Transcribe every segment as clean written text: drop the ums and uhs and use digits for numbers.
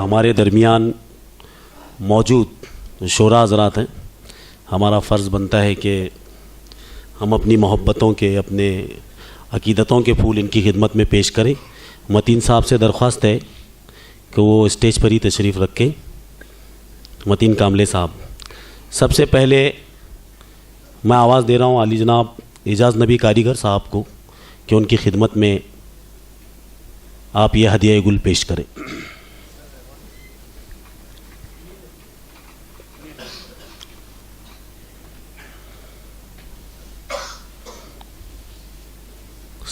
हमारे दरमियान मौजूद शोरा हज़रात हैं, हमारा फ़र्ज़ बनता है कि हम अपनी मोहब्बतों के, अपने अक़ीदतों के फूल इनकी खिदमत में पेश करें। मतीन साहब से दरख्वास्त है कि वो स्टेज पर ही तशरीफ़ रखें। मतीन कामले साहब, सबसे पहले मैं आवाज़ दे रहा हूँ आली जनाब एजाज़ नबी कारीगर साहब को कि उनकी खिदमत में आप ये हदिया गुल पेश करें।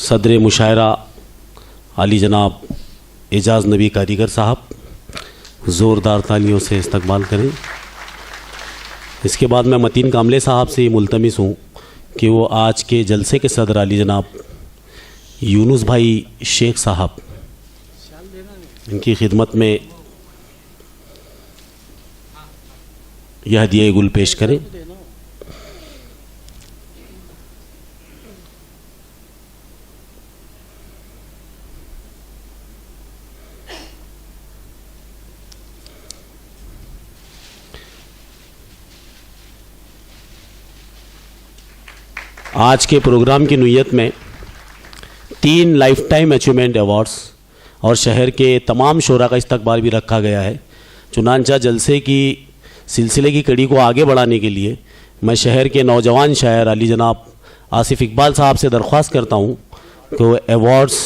सदर मुशायरा आली जनाब एजाज़ नबी कारीगर साहब, ज़ोरदार तालियों से इस्तकबाल करें। इसके बाद मैं मतीन कामले साहब से मुल्तमिस हूँ कि वो आज के जलसे के सदर आली जनाब यूनुस भाई शेख साहब, इनकी खिदमत में यह हदिया गुल पेश करें। आज के प्रोग्राम की नुयत में 3 लाइफ टाइम अचीवमेंट अवार्ड्स और शहर के तमाम शोरा का इस्तकबाल भी रखा गया है। चुनांचा जलसे की सिलसिले की कड़ी को आगे बढ़ाने के लिए मैं शहर के नौजवान शायर अली जनाब आसिफ इकबाल साहब से दरख्वास्त करता हूँ कि वो अवार्ड्स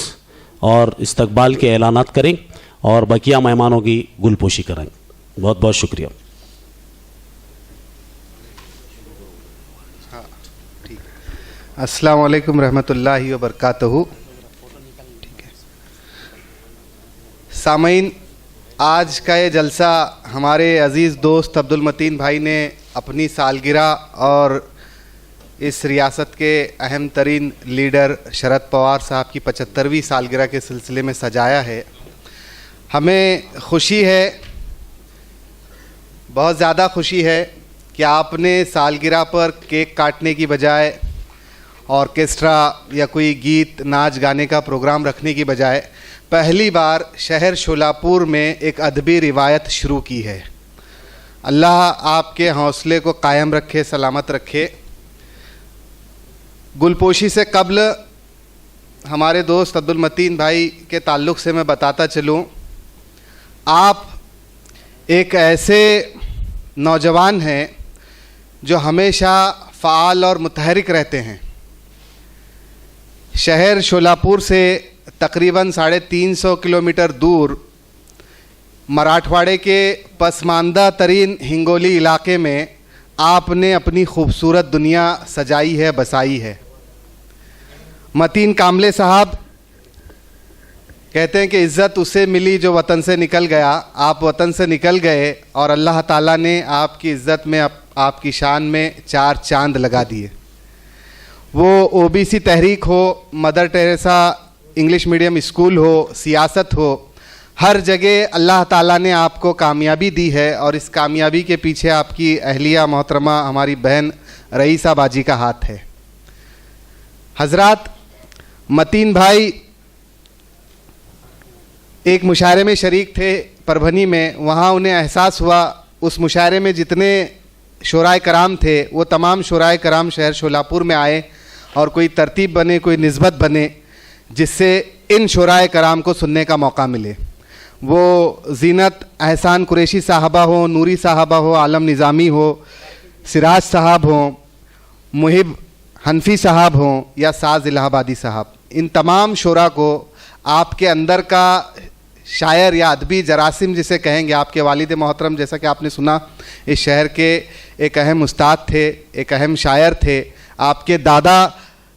और इस्तकबाल के ऐलानात करें और बकिया मेहमानों की गुलपोशी कराएं। बहुत बहुत शुक्रिया। अस्सलामु अलैकुम रहमतुल्लाहि व बरकातहू। सामीन, आज का ये जलसा हमारे अज़ीज़ दोस्त अब्दुल मतीन भाई ने अपनी सालगिरह और इस रियासत के अहम तरीन लीडर शरद पवार साहब की 75वीं सालगिरह के सिलसिले में सजाया है। हमें खुशी है, बहुत ज़्यादा खुशी है कि आपने सालगिरह पर केक काटने की बजाय, ऑर्केस्ट्रा या कोई गीत नाच गाने का प्रोग्राम रखने की बजाय पहली बार शहर शोलापुर में एक अदबी रिवायत शुरू की है। अल्लाह आपके हौसले को कायम रखे, सलामत रखे। गुलपोशी से कबल हमारे दोस्त अब्दुल मतीन भाई के ताल्लुक़ से मैं बताता चलूँ, आप एक ऐसे नौजवान हैं जो हमेशा फ़ाल और मुतहरिक रहते हैं। शहर शोलापुर से तकरीबन 350 किलोमीटर दूर मराठवाड़े के पसमानदा तरीन हिंगोली इलाके में आपने अपनी खूबसूरत दुनिया सजाई है, बसाई है। मतीन कामले साहब कहते हैं कि इज़्ज़त उसे मिली जो वतन से निकल गया। आप वतन से निकल गए और अल्लाह ताला ने आपकी इज़्ज़त में, आपकी शान में 4 चांद लगा दिए। वो ओबीसी तहरीक हो, mother Teresa English medium school हो, सियासत हो, हर जगह अल्लाह ताला ने आपको कामयाबी दी है और इस कामयाबी के पीछे आपकी अहलिया मोहतरमा हमारी बहन रईसा बाजी का हाथ है। हज़रात, मतीन भाई एक मुशायरे में शरीक थे परभनी में। वहाँ उन्हें एहसास हुआ, उस मुशायरे में जितने शोराए कराम थे वो तमाम शोराए कराम शहर शोलापुर में आए और कोई तरतीब बने, कोई निस्बत बने जिससे इन शोराए कराम को सुनने का मौका मिले। वो ज़ीनत एहसान कुरैशी साहबा हो, नूरी साहबा हो, आलम निज़ामी हो, सिराज साहब हो, मुहिब हनफी साहब हो या साज इलाहाबादी साहब, इन तमाम शोरा को आपके अंदर का शायर या अदबी जरासिम जिसे कहेंगे, आपके वालिद मोहतरम जैसा कि आपने सुना इस शहर के एक अहम उस्ताद थे, एक अहम शायर थे। आपके दादा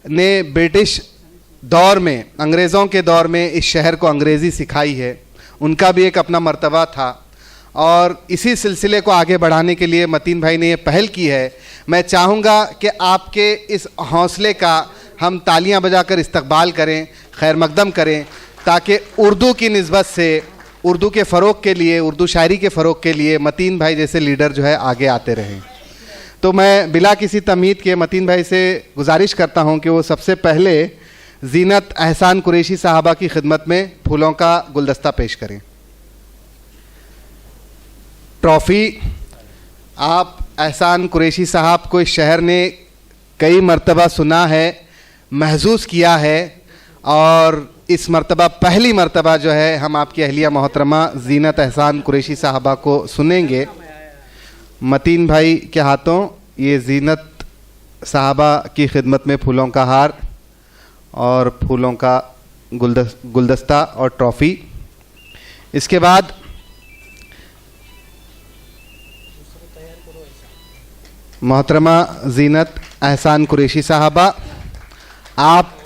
ने ब्रिटिश दौर में, अंग्रेज़ों के दौर में इस शहर को अंग्रेज़ी सिखाई है। उनका भी एक अपना मर्तबा था और इसी सिलसिले को आगे बढ़ाने के लिए मतीन भाई ने ये पहल की है। मैं चाहूँगा कि आपके इस हौसले का हम तालियां बजाकर इस्तकबाल करें, खैर मकदम करें, ताकि उर्दू की निस्बत से, उर्दू के फ़रोग़ के लिए, उर्दू शायरी के फ़रोग़ के लिए मतीन भाई जैसे लीडर जो है आगे आते रहें। तो मैं बिला किसी तमहीद के मतीन भाई से गुजारिश करता हूं कि वो सबसे पहले ज़ीनत एहसान कुरैशी साहबा की खिदमत में फूलों का गुलदस्ता पेश करें। ट्रॉफ़ी आप एहसान कुरैशी साहब को इस शहर ने कई मर्तबा सुना है, महसूस किया है, और इस मर्तबा पहली मर्तबा जो है हम आपकी अहलिया मोहतरमा ज़ीनत एहसान कुरैशी साहबा को सुनेंगे। मतीन भाई के हाथों ये ज़ीनत साहबा की खिदमत में फूलों का हार और फूलों का गुलदस्ता और ट्रॉफ़ी। इसके बाद मोहतरमा ज़ीनत एहसान कुरैशी साहबा, आप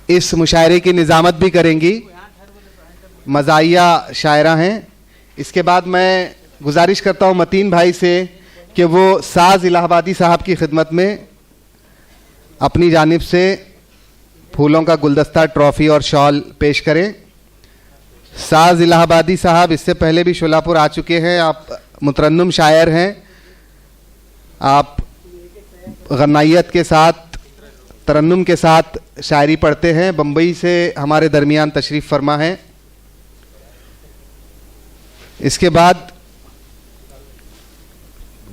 इस मुशायरे की निज़ामत भी करेंगी, मज़ाहिया शायरा हैं। इसके बाद मैं गुजारिश करता हूँ मतीन भाई से कि वो साज़ इलाहाबादी साहब की खिदमत में अपनी जानिब से फूलों का गुलदस्ता, ट्रॉफ़ी और शॉल पेश करें। साज़ इलाहाबादी साहब इससे पहले भी शोलापुर आ चुके हैं, आप मुतरन्नुम शायर हैं, आप गन्नाइयत के साथ, तरन्नुम के साथ शायरी पढ़ते हैं। बम्बई से हमारे दरमियान तशरीफ़ फरमा हैं। इसके बाद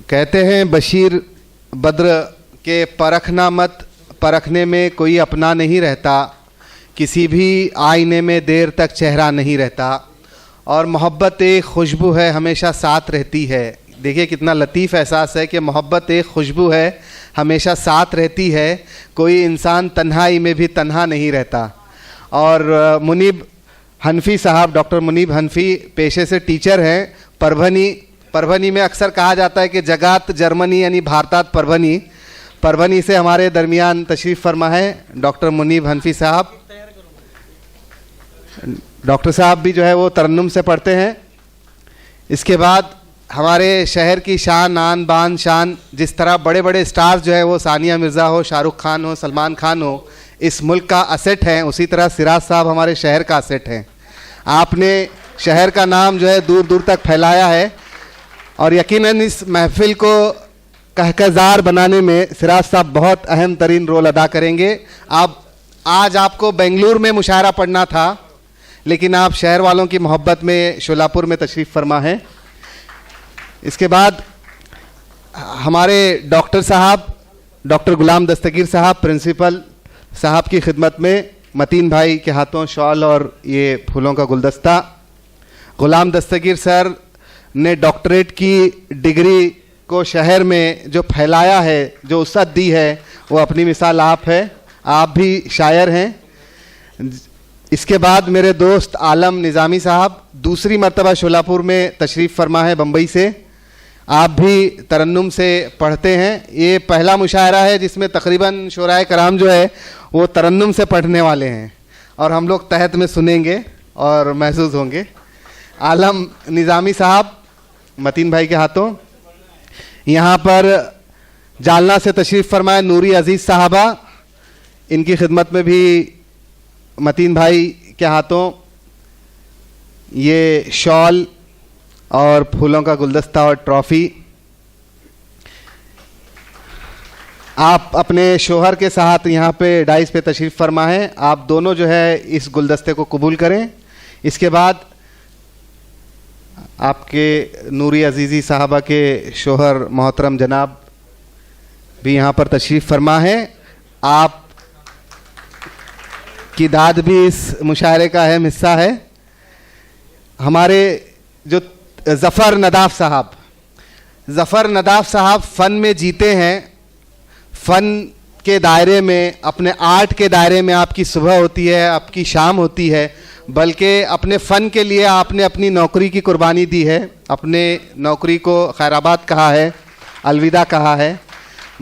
कहते हैं बशीर बद्र के परखना मत, परखने में कोई अपना नहीं रहता, किसी भी आईने में देर तक चेहरा नहीं रहता, और मोहब्बत एक खुशबू है हमेशा साथ रहती है। देखिए कितना लतीफ़ एहसास है कि मोहब्बत एक खुशबू है हमेशा साथ रहती है, कोई इंसान तन्हाई में भी तन्हा नहीं रहता। और मुनीब हनफी साहब, डॉक्टर मुनीब हनफी पेशे से टीचर हैं, परभनी में अक्सर कहा जाता है कि जगात जर्मनी यानी भारतात परभनी से हमारे दरमियान तशरीफ़ फरमा है डॉक्टर मुनीब हनफी साहब। डॉक्टर साहब भी जो है वो तरन्नुम से पढ़ते हैं। इसके बाद हमारे शहर की शान, आन बान शान, जिस तरह बड़े बड़े स्टार्स जो है वो सानिया मिर्ज़ा हो, शाहरुख खान हो, सलमान खान हो, इस मुल्क का असेट हैं, उसी तरह सिराज साहब हमारे शहर का असेट हैं। आपने शहर का नाम जो है दूर दूर तक फैलाया है, और यकीनन इस महफिल को कहकजार बनाने में सिराज साहब बहुत अहम तरीन रोल अदा करेंगे। आज आपको बेंगलुरु में मुशायरा पढ़ना था, लेकिन आप शहर वालों की मोहब्बत में शोलापुर में तशरीफ़ फरमा हैं। इसके बाद हमारे डॉक्टर साहब, डॉक्टर गुलाम दस्तगीर साहब, प्रिंसिपल साहब की खिदमत में मतीन भाई के हाथों शॉल और ये फूलों का गुलदस्ता। गुलाम दस्तगीर सर ने डॉक्टरेट की डिग्री को शहर में जो फैलाया है, जो वसअत दी है, वो अपनी मिसाल आप है। आप भी शायर हैं। इसके बाद मेरे दोस्त आलम निज़ामी साहब दूसरी मर्तबा शोलापुर में तशरीफ़ फरमा है बम्बई से। आप भी तरन्नुम से पढ़ते हैं। ये पहला मुशायरा है जिसमें तकरीबन शोराए कराम जो है वो तरन्नुम से पढ़ने वाले हैं, और हम लोग तहत में सुनेंगे और महसूस होंगे। आलम निज़ामी साहब मतीन भाई के हाथों। यहाँ पर जालना से तशरीफ़ फरमाए नूरी अज़ीज़ साहबा, इनकी खिदमत में भी मतीन भाई के हाथों ये शॉल और फूलों का गुलदस्ता और ट्रॉफ़ी। आप अपने शोहर के साथ यहाँ पे डाइस पे तशरीफ़ फरमा है, आप दोनों जो है इस गुलदस्ते को कबूल करें। इसके बाद आपके नूरी अजीज़ी साहबा के शोहर मोहतरम जनाब भी यहाँ पर तशरीफ़ फरमा है। आप की दाद भी इस मुशायरे का अहम हिस्सा है। हमारे जो ज़फ़र नदाफ़ साहब फ़न में जीते हैं। फ़न के दायरे में, अपने आर्ट के दायरे में आपकी सुबह होती है, आपकी शाम होती है, बल्कि अपने फ़न के लिए आपने अपनी नौकरी की कुर्बानी दी है, अपने नौकरी को खैराबाद कहा है, अलविदा कहा है।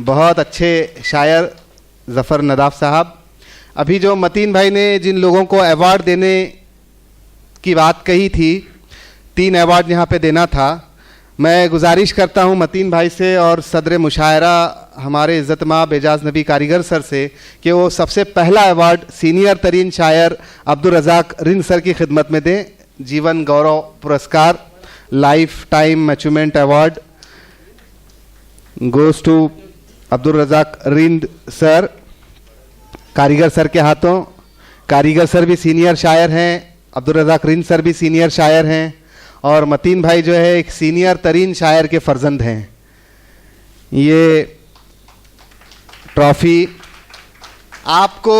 बहुत अच्छे शायर ज़फ़र नदाफ़ साहब। अभी जो मतीन भाई ने जिन लोगों को अवार्ड देने की बात कही थी, 3 अवार्ड यहाँ पे देना था, मैं गुजारिश करता हूँ मतीन भाई से और सदर मुशायरा हमारे इज़्ज़त माब एजाज़ नबी कारीगर सर से कि वो सबसे पहला अवार्ड सीनियर तरीन शायर अब्दुल रज़ाक रिंद सर की खिदमत में दें। जीवन गौरव पुरस्कार, life time achievement award goes to Abdul Razzaq Rind sir, Karigar sir के हाथों। कारीगर सर भी सीनियर शायर हैं, अब्दुल रज़ाक रिंद सर भी सीनियर शायर हैं, और मतीन भाई जो है एक सीनियर तरीन शायर के फर्जंद हैं। ये ट्रॉफ़ी आपको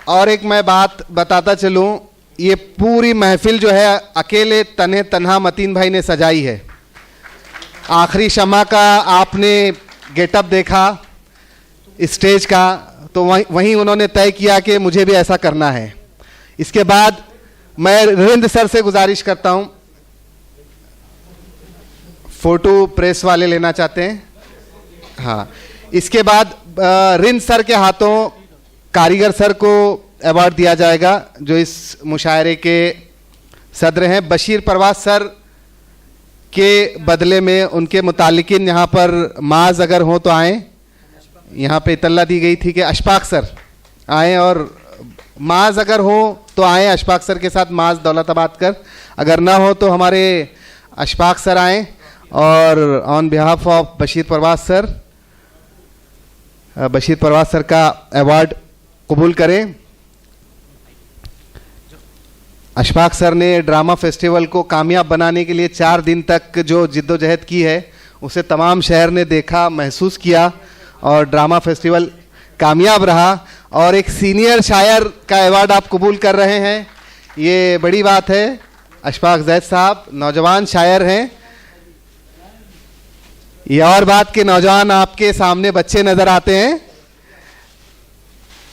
और एक मैं बात बताता चलूँ, ये पूरी महफिल जो है अकेले तन्हे तन्हा मतीन भाई ने सजाई है। आखिरी शमा का आपने गेटअप देखा स्टेज का, तो वहीं उन्होंने तय किया कि मुझे भी ऐसा करना है। इसके बाद मैं रिंद सर से गुजारिश करता हूँ, फोटो प्रेस वाले लेना चाहते हैं। हाँ, इसके बाद रिंद सर के हाथों कारीगर सर को अवार्ड दिया जाएगा जो इस मुशायरे के सदर हैं। बशीर परवाज सर के बदले में उनके मुतालिकिन यहाँ पर माज अगर हो तो आएँ। यहाँ पे इतला दी गई थी कि अशफाक सर आएँ, और माज अगर हो तो आएँ अशफाक सर के साथ माज दौलताबाद कर, अगर ना हो तो हमारे अशफाक सर आएँ और on behalf of Bashir Parvaz sir, Bashir Parvaz sir का अवार्ड कबूल करें। अशफाक सर ने ड्रामा फेस्टिवल को कामयाब बनाने के लिए 4 दिन तक जो जिद्दोजहद की है उसे तमाम शहर ने देखा, महसूस किया, और ड्रामा फेस्टिवल कामयाब रहा। और एक सीनियर शायर का अवार्ड आप कबूल कर रहे हैं, ये बड़ी बात है। अशफाक जैद साहब नौजवान शायर हैं। ये और बात के नौजवान आपके सामने बच्चे नज़र आते हैं।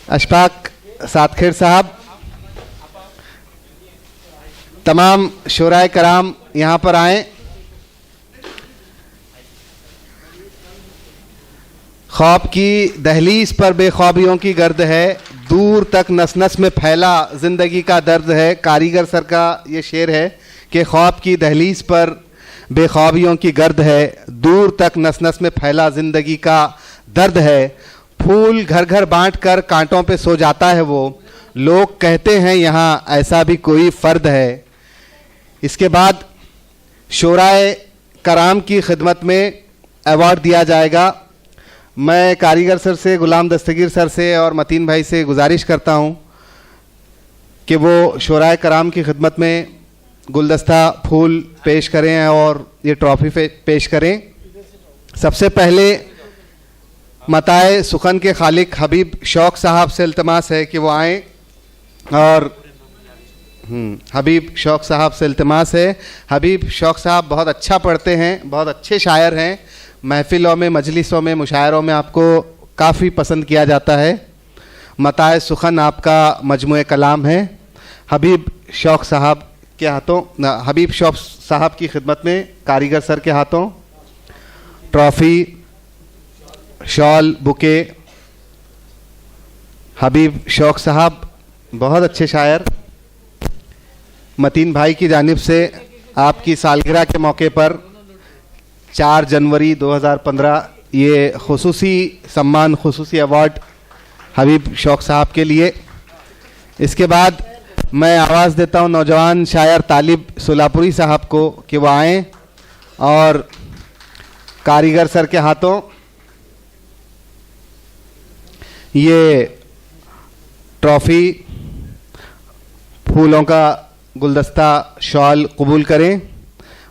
अशफाक सातखेड़ साहब, तमाम शुराए कराम यहाँ पर आएँ। ख्वाब की दहलीज पर बेख्वाबियों की गर्द है, दूर तक नस नस में फैला ज़िंदगी का दर्द है। कारीगर सर का ये शेर है कि ख्वाब की दहलीज पर बेख्वाबियों की गर्द है, दूर तक नस नस में फैला ज़िंदगी का दर्द है। फूल घर घर बांट कर कांटों पे सो जाता है वो, लोग कहते हैं यहाँ ऐसा भी कोई फ़र्द है। इसके बाद शोराए कराम की खिदमत में अवार्ड दिया जाएगा। मैं कारीगर सर से, गुलाम दस्तगीर सर से और मतीन भाई से गुजारिश करता हूँ कि वो शोराए कराम की खिदमत में गुलदस्ता फूल पेश करें और ये ट्रॉफ़ी पेश करें। सबसे पहले मताए सुखन के खालिक हबीब शौक साहब से इल्तिमास है कि वो आएँ, और हबीब शौक साहब से इल्तिमास है। हबीब शौक साहब बहुत अच्छा पढ़ते हैं, बहुत अच्छे शायर हैं। महफिलों में, मजलिसों में, मुशायरों में आपको काफ़ी पसंद किया जाता है। मताए सुखन आपका मजमूए कलाम है। हबीब शौक साहब के हाथों, हबीब शौक साहब की खिदमत में कारीगर सर के हाथों ट्रॉफ़ी, शॉल, बुके। हबीब शौक साहब बहुत अच्छे शायर। मतीन भाई की जानिब से आपकी सालगिरह के मौके पर 4 जनवरी 2015 ये खुसूसी सम्मान, खुसूसी अवार्ड हबीब शौक साहब के लिए। इसके बाद मैं आवाज़ देता हूँ नौजवान शायर तालिब सोलापुरी साहब को कि वो आएँ और कारीगर सर के हाथों ये ट्रॉफ़ी, फूलों का गुलदस्ता, शॉल कबूल करें।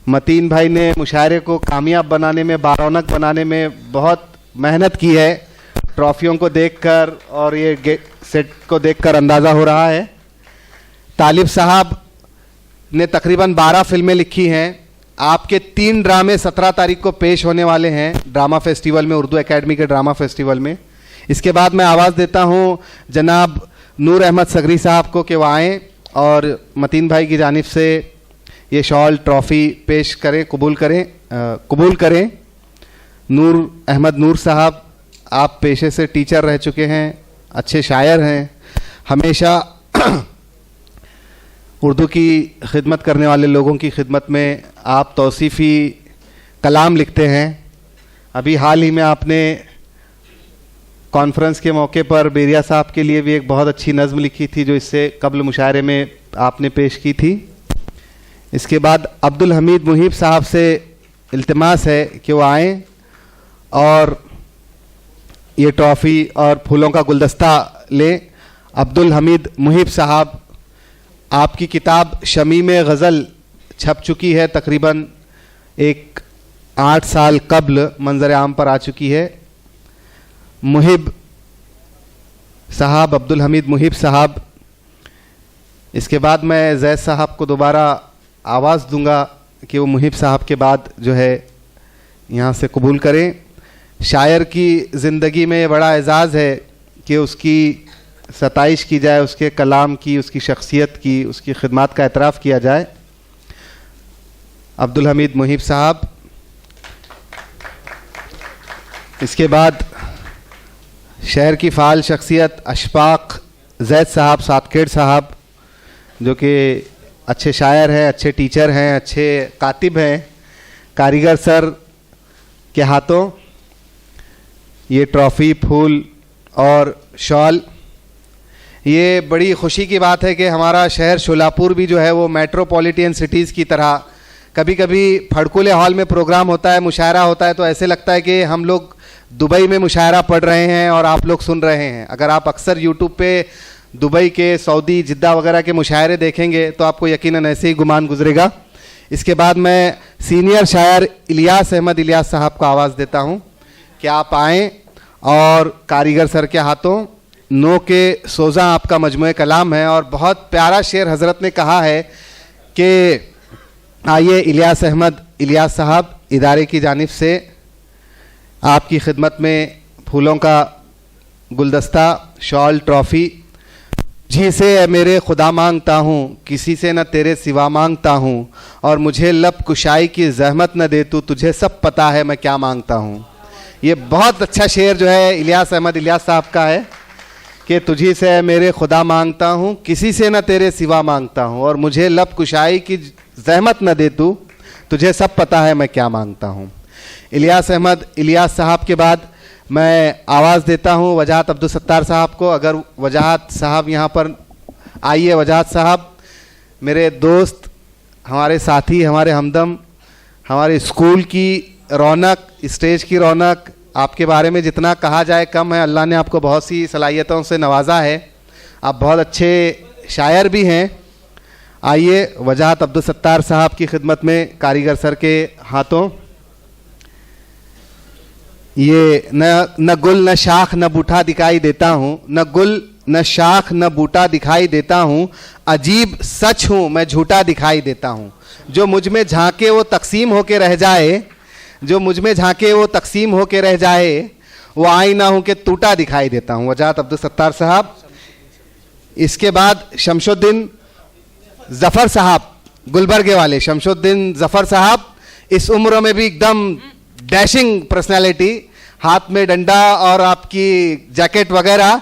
मतीन भाई ने मुशायरे को कामयाब बनाने में, बारौनक बनाने में बहुत मेहनत की है। ट्रॉफ़ियों को देखकर और ये सेट को देखकर अंदाज़ा हो रहा है। तालिब साहब ने तकरीबन 12 फिल्में लिखी हैं। आपके 3 ड्रामे 17 तारीख को पेश होने वाले हैं ड्रामा फेस्टिवल में, उर्दू एकेडमी के ड्रामा फेस्टिवल में। इसके बाद मैं आवाज़ देता हूँ जनाब नूर अहमद सगरी साहब को कि वो आएँ और मतीन भाई की जानिब से ये शॉल, ट्रॉफ़ी पेश करें, कबूल करें। नूर अहमद नूर साहब, आप पेशे से टीचर रह चुके हैं, अच्छे शायर हैं, हमेशा उर्दू की खिदमत करने वाले लोगों की खिदमत में आप तौसीफ़ी कलाम लिखते हैं। अभी हाल ही में आपने कॉन्फ्रेंस के मौके पर बेरिया साहब के लिए भी एक बहुत अच्छी नज़्म लिखी थी जो इससे कबल मुशायरे में आपने पेश की थी। इसके बाद अब्दुल हमीद मुहीब साहब से इल्तिमास है कि वो आएँ और ये ट्रॉफ़ी और फूलों का गुलदस्ता लें। अब्दुल हमीद मुहीब साहब, आपकी किताब शमीम गज़ल छप चुकी है, तकरीबन एक 8 साल कब्ल मंजर आम पर आ चुकी है। मुहिब साहब, अब्दुल हमीद मुहिब साहब। इसके बाद मैं जैद साहब को दोबारा आवाज़ दूंगा कि वो मुहिब साहब के बाद जो है यहाँ से कबूल करें। शायर की ज़िंदगी में बड़ा एज़ाज़ है कि उसकी सताइश की जाए, उसके कलाम की, उसकी शख्सियत की, उसकी खिदमत का एतराफ़ किया जाए। अब्दुल हमीद मुहिब साहब। इसके बाद शहर की फ़ाल शख्सियत अशफाक जैद साहब सातखेड़ साहब, जो कि अच्छे शायर हैं, अच्छे टीचर हैं, अच्छे कातिब हैं। कारीगर सर के हाथों ये ट्रॉफ़ी, फूल और शॉल। ये बड़ी खुशी की बात है कि हमारा शहर शोलापुर भी जो है वो मेट्रोपॉलिटन सिटीज़ की तरह, कभी कभी फड़कुले हॉल में प्रोग्राम होता है, मुशायरा होता है, तो ऐसे लगता है कि हम लोग दुबई में मुशायरा पढ़ रहे हैं और आप लोग सुन रहे हैं। अगर आप अक्सर यूट्यूब पे दुबई के, सऊदी, जिद्दा वगैरह के मुशायरे देखेंगे तो आपको यकीनन ऐसे ही गुमान गुजरेगा। इसके बाद मैं सीनियर शायर इलियास अहमद इलियास साहब को आवाज़ देता हूँ कि आप आएँ और कारीगर सर के हाथों नो के सोज़ा आपका मजमूए कलाम है और बहुत प्यारा शेर हज़रत ने कहा है कि आइए इलियास अहमद इलियास साहब इदारे की जानिब से आपकी खिदमत में फूलों का गुलदस्ता, शॉल, ट्रॉफ़ी। जी से मेरे खुदा मांगता हूँ, किसी से न तेरे सिवा मांगता हूँ, और मुझे लब कुशाई की जहमत न दे तू, तुझे सब पता है मैं क्या मांगता हूँ। ये बहुत अच्छा शेर जो है इलियास अहमद इलियास साहब का है कि तुझी से मेरे खुदा मांगता हूँ, किसी से न तेरे सिवा मांगता हूँ, और मुझे लब कुशाई की जहमत न दे तू, तुझे सब पता है मैं क्या मांगता हूँ। इलियास अहमद इलियास साहब के बाद मैं आवाज़ देता हूँ वजाहत अब्दुल सत्तार साहब को। अगर वजाहत साहब यहाँ पर आइए। वजाहत साहब मेरे दोस्त, हमारे साथी, हमारे हमदम, हमारे स्कूल की रौनक, स्टेज की रौनक। आपके बारे में जितना कहा जाए कम है। अल्लाह ने आपको बहुत सी सलाहियतों से नवाजा है, आप बहुत अच्छे शायर भी हैं। आइए वजाहत अब्दुल सत्तार साहब की खिदमत में कारीगर सर के हाथों ये न गुल न शाख न बूटा दिखाई देता हूँ, न गुल न शाख न बूटा दिखाई देता हूँ, अजीब सच हूँ मैं झूठा दिखाई देता हूँ। जो मुझ में झांके वो तकसीम होके रह जाए, जो मुझ में झांके वो तकसीम होके रह जाए, वो आईना हूँ कि टूटा दिखाई देता हूँ। वजाहत अब्दुल सत्तार साहब। इसके बाद शमशुद्दीन ज़फ़र साहब, गुलबर्गे वाले शमशुद्दीन ज़फ़र साहब। इस उम्र में भी एकदम डैशिंग पर्सनालिटी, हाथ में डंडा और आपकी जैकेट वगैरह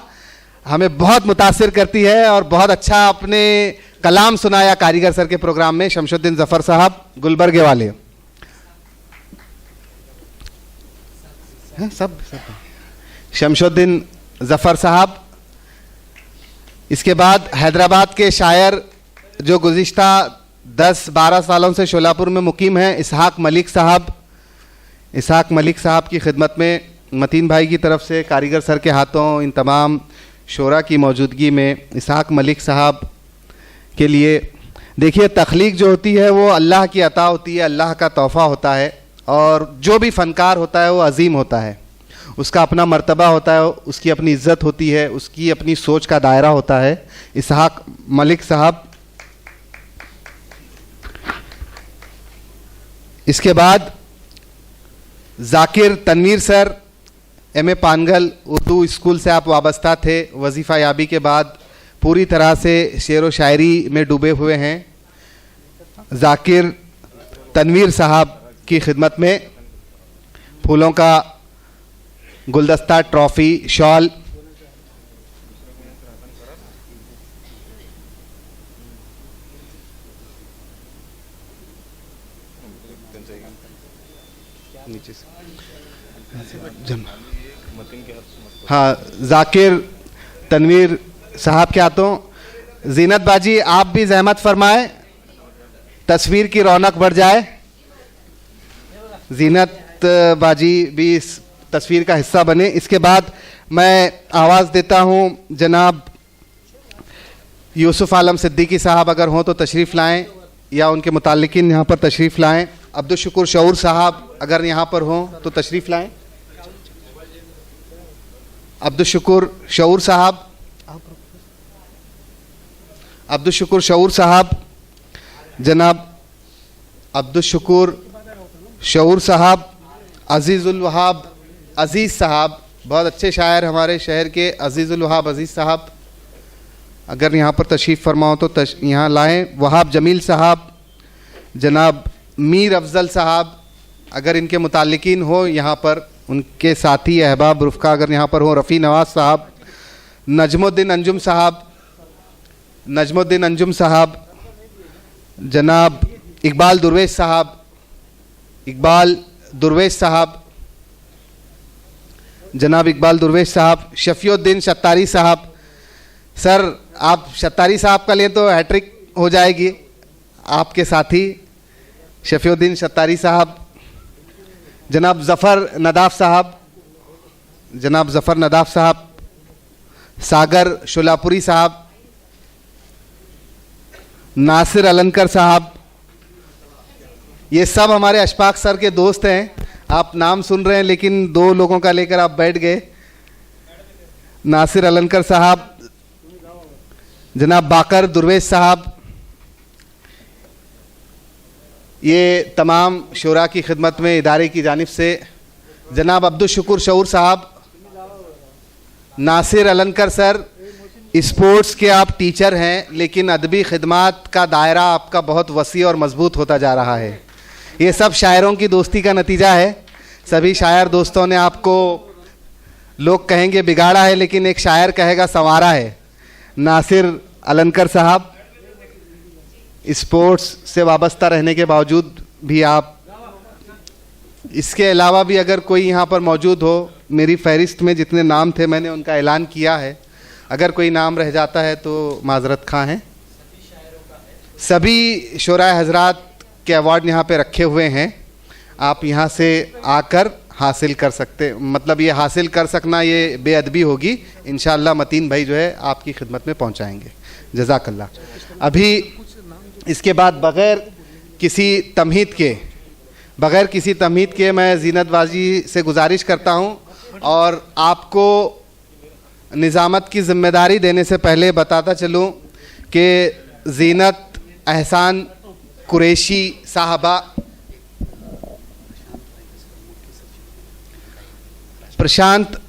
हमें बहुत मुतासिर करती है और बहुत अच्छा अपने कलाम सुनाया कारीगर सर के प्रोग्राम में। शमशुद्दीन ज़फ़र साहब गुलबर्गे वाले। सब शमशुद्दीन ज़फ़र साहब। इसके बाद हैदराबाद के शायर जो गुज़िश्ता 10-12 सालों से शोलापुर में मुकीम हैं, इसहाक मलिक साहब। इसहाक मलिक साहब की खिदमत में मतीन भाई की तरफ से कारीगर सर के हाथों इन तमाम शोरा की मौजूदगी में इसहाक मलिक साहब के लिए, देखिए तख्लीक जो होती है वो अल्लाह की अता होती है, अल्लाह का तोहफ़ा होता है, और जो भी फ़नकार होता है वो अजीम होता है, उसका अपना मर्तबा होता है, उसकी अपनी इज़्ज़त होती है, उसकी अपनी सोच का दायरा होता है। इसहाक मलिक साहब। इसके बाद Zakir Tanveer sir, MA Pangal Urdu school से आप वाबस्ता थे। वजीफ़ा याबी के बाद पूरी तरह से शेर व शायरी में डूबे हुए हैं। जाकिर तनवीर साहब की खिदमत में फूलों का गुलदस्ता, ट्रॉफ़ी, शॉल। नीचे से हाँ, जाकिर तनवीर साहब के हाथों जीनत बाजी, आप भी जहमत फरमाएं, तस्वीर की रौनक बढ़ जाए। जीनत बाजी भी इस तस्वीर का हिस्सा बने। इसके बाद मैं आवाज़ देता हूं जनाब यूसुफ आलम सिद्दीकी साहब, अगर हों तो तशरीफ़ लाएं। या उनके मुताल्लिकीन यहाँ पर तशरीफ़ लाएं। अब्दुल शुक्र शऊर साहब अगर यहाँ पर हों तो तशरीफ़ लाएं। अब्दुल शुक्र शऊर साहब, अब्दुल शुक्र शऊर साहब, जनाब अब्दुल शुक्र शऊर साहब, अजीज़ुल वहाब अज़ीज़ साहब, बहुत अच्छे शायर हमारे शहर के अजीज़ुल वहाब अज़ीज़ साहब अगर यहाँ पर तशरीफ़ फरमाओ तो यहाँ लाएं। वहाब जमील साहब, जनाब मीर अफजल साहब अगर इनके मुताल्लिकीन हो यहाँ पर, उनके साथी अहबाब रुफ़का अगर यहाँ पर हो, रफ़ी नवाज़ साहब, नजमुद्दीन अंजुम साहब, नजमुद्दीन अंजुम साहब, जनाब इकबाल दुर्वेश साहब, इकबाल दुर्वेश साहब, जनाब इकबाल दुर्वेश साहब, शफ़ीउद्दीन शत्तारी साहब। सर आप शत्तारी साहब का लें तो हैट्रिक हो जाएगी, आपके साथी शफ़ीउद्दीन शत्तारी साहब, जनाब ज़फ़र नदाफ़ साहब, जनाब ज़फ़र नदाफ़ साहब, सागर शोलापुरी साहब, नासिर अलनकर साहब, ये सब हमारे अशफाक सर के दोस्त हैं। आप नाम सुन रहे हैं लेकिन दो लोगों का लेकर आप बैठ गए। नासिर अलनकर साहब, जनाब बाकर दुर्वेश साहब, ये तमाम शुरा की खिदमत में इदारे की जानिब से जनाब अब्दुल शुक्र शऊर साहब, नासिर अलनकर सर, स्पोर्ट्स के आप टीचर हैं लेकिन अदबी खिदमत का दायरा आपका बहुत वसी और मजबूत होता जा रहा है। ये सब शायरों की दोस्ती का नतीजा है। सभी शायर दोस्तों ने आपको, लोग कहेंगे बिगाड़ा है लेकिन एक शायर कहेगा संवारा है। नासिर अलनकर साहब, स्पोर्ट्स से वाबस्ता रहने के बावजूद भी आप, इसके अलावा भी अगर कोई यहाँ पर मौजूद हो, मेरी फहरिस्त में जितने नाम थे मैंने उनका ऐलान किया है, अगर कोई नाम रह जाता है तो माजरत खां हैं। सभी शोराए हजरात के अवार्ड यहाँ पे रखे हुए हैं, आप यहाँ से आकर हासिल कर सकते, मतलब ये हासिल कर सकना ये बेअदबी होगी। इंशाअल्लाह मतीन भाई जो है आपकी खिदमत में पहुँचाएंगे। जज़ाकल्लाह। अभी इसके बाद बग़ैर किसी तमहीद के मैं ज़ीनत बाजी से गुजारिश करता हूँ और आपको निज़ामत की ज़िम्मेदारी देने से पहले बताता चलूँ कि ज़ीनत एहसान कुरैशी साहबा, प्रशांत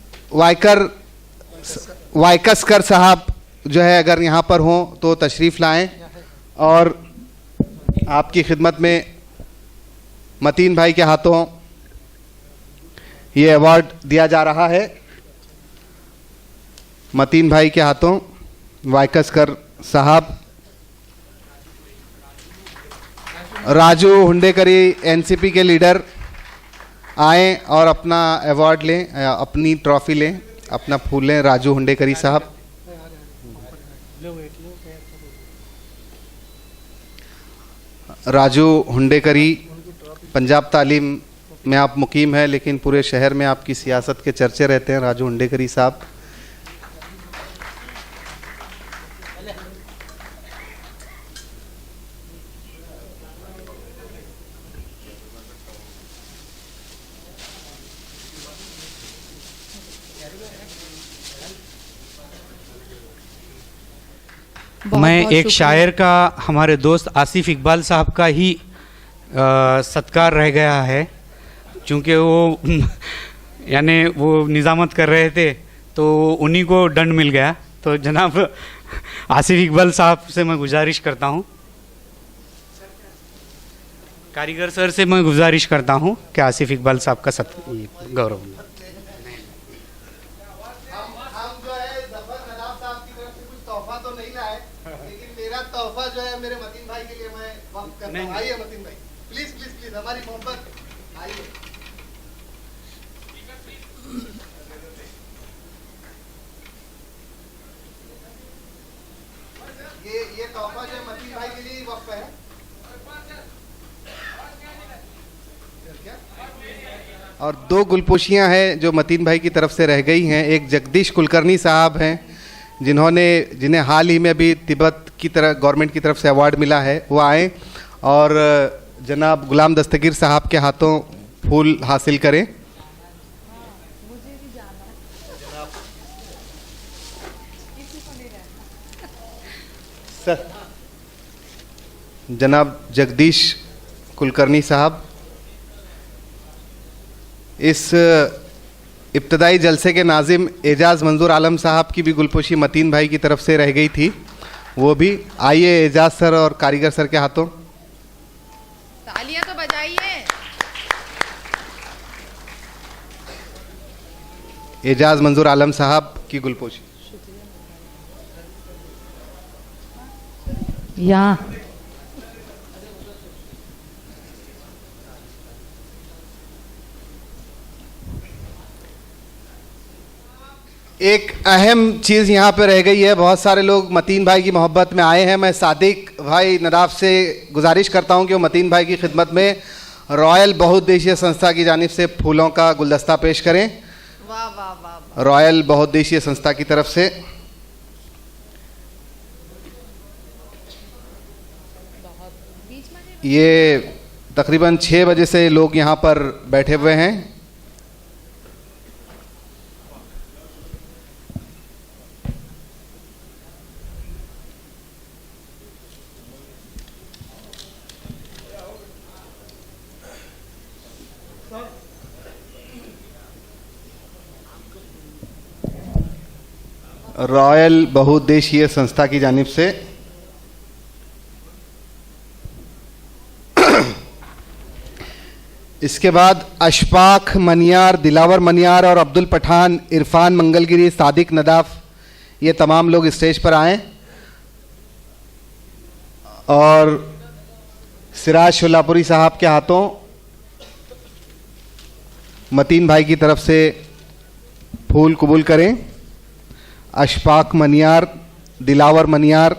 वायकसकर साहब जो है अगर यहाँ पर हों तो तशरीफ़ लाएं और आपकी खिदमत में मतीन भाई के हाथों ये अवार्ड दिया जा रहा है। मतीन भाई के हाथों वायकसकर साहब, राजू हुंडेकरी एनसीपी के लीडर आएँ और अपना अवार्ड लें, अपनी ट्रॉफ़ी लें, अपना फूल लें। राजू हुंडेकरी साहब, राजू हुंडेकरी, पंजाब तालीम में आप मुकीम हैं लेकिन पूरे शहर में आपकी सियासत के चर्चे रहते हैं। राजू हुंडेकरी साहब, मैं एक शायर का, हमारे दोस्त आसिफ इकबाल साहब का ही सत्कार रह गया है, चूँकि वो यानी वो निज़ामत कर रहे थे तो उन्हीं को दंड मिल गया। तो जनाब आसिफ इकबाल साहब से मैं गुजारिश करता हूँ, कारीगर सर से मैं गुजारिश करता हूँ कि आसिफ इकबाल साहब का गौरव। तोहफा जो है मेरे मतीन भाई के लिए मैं वक्त करता हूं। आइए मतीन भाई, प्लीज प्लीज प्लीज, हमारी मोहब्बत, आइए। ये तोहफा जो है मतीन भाई के लिए वक्त है। और दो गुलपोशियां हैं जो मतीन भाई की तरफ से रह गई हैं। एक जगदीश कुलकर्णी साहब हैं जिन्हें हाल ही में अभी तिब्बत की तरफ गवर्नमेंट की तरफ से अवार्ड मिला है, वो आए और जनाब गुलाम दस्तगीर साहब के हाथों फूल हासिल करें। सर जनाब जगदीश कुलकर्णी साहब, इस इब्तदाई जलसे के नाजिम एजाज़ मंजूर आलम साहब की भी गुलपोशी मतीन भाई की तरफ से रह गई थी, वो भी आइए एजाज सर और कारीगर सर के हाथों। तालियां तो बजाइए। एजाज मंजूर आलम साहब की गुलपोशी। यहाँ एक अहम चीज़ यहाँ पे रह गई है, बहुत सारे लोग मतीन भाई की मोहब्बत में आए हैं। मैं सादिक भाई नदाफ से गुजारिश करता हूँ कि वो मतीन भाई की खिदमत में रॉयल बहुउद्देशीय संस्था की जानिब से फूलों का गुलदस्ता पेश करें। वाह वाह वाह। रॉयल बहुउद्देशीय संस्था की तरफ से ये तकरीबन 6 बजे से लोग यहाँ पर बैठे हुए हैं। रॉयल बहुउद्देशीय संस्था की जानिब से इसके बाद अशफाक मनियार, दिलावर मनियार और अब्दुल पठान, इरफान मंगलगिरी, सादिक नदाफ, ये तमाम लोग स्टेज पर आए और सिराज शोलापुरी साहब के हाथों मतीन भाई की तरफ से फूल कबूल करें। अशफाक मनियार, दिलावर मनियार,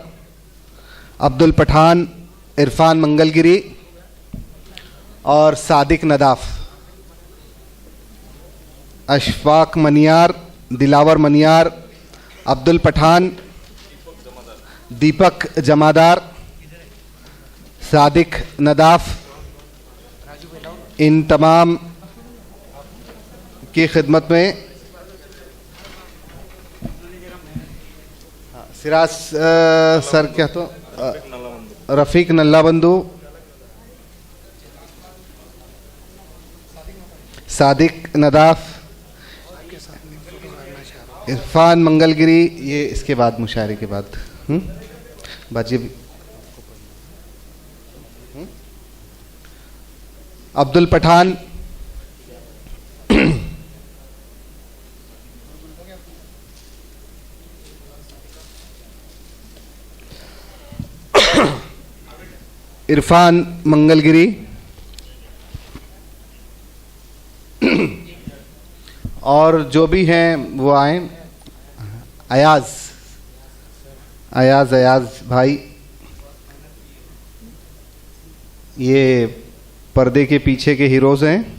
अब्दुल पठान, इरफान मंगलगिरी और सादिक नदाफ। अशफाक मनियार, दिलावर मनियार, अब्दुल पठान, दीपक जमादार, सादिक नदाफ, इन तमाम की खिदमत में सिराज सर क्या तो रफ़ीक नल्लाबंदू, सादिक नदाफ, इरफान मंगलगिरी, ये इसके बाद मुशायरे के बाद बाजी अब्दुल पठान, इरफान मंगलगिरी और जो भी हैं वो आए। अयाज भाई, ये पर्दे के पीछे के हीरोज़ हैं।